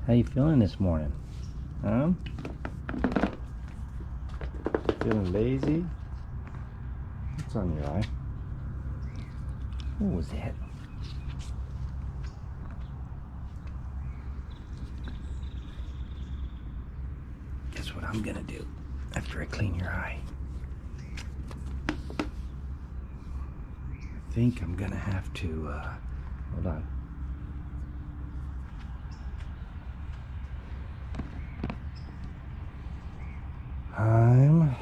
How you feeling this morning? Huh? Feeling lazy? What's on your eye? What was that? Guess what I'm gonna do after I clean your eye? I think I'm gonna have to, hold on. I'm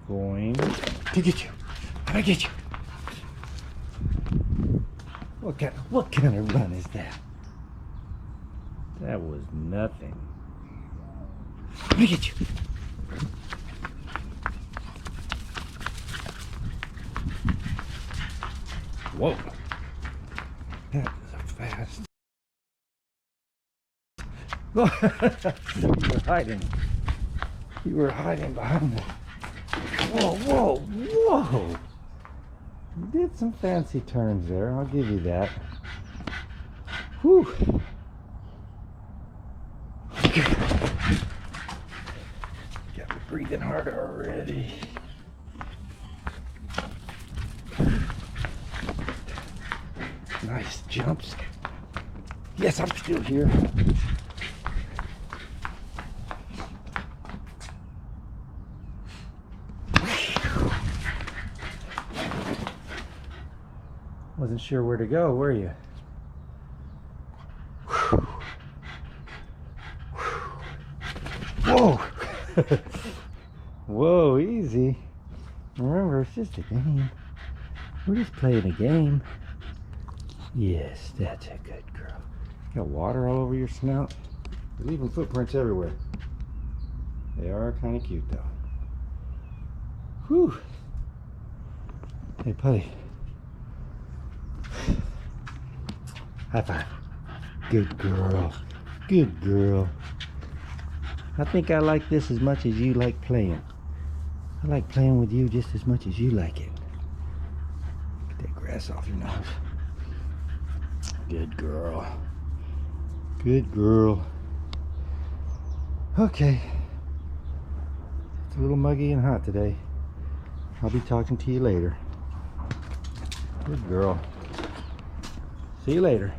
going to get you. How do I get you? What kind of run is that? That was nothing. Let me get you. Whoa. That is a fast. You were hiding. You were hiding behind the. Whoa, whoa, whoa! You did some fancy turns there. I'll give you that. Whew. Got me breathing harder already. Nice jumps. Yes, I'm still here. Wasn't sure where to go, were you? Whoa! Whoa, easy. Remember, it's just a game. We're just playing a game. Yes, that's a good girl. Got water all over your snout. You're leaving footprints everywhere. They are kind of cute, though. Whew. Hey, Puddy. High five. Good girl. Good girl. I think I like this as much as you like playing. I like playing with you just as much as you like it. Get that grass off your nose. Good girl. Good girl. Okay. It's a little muggy and hot today. I'll be talking to you later. Good girl. See you later.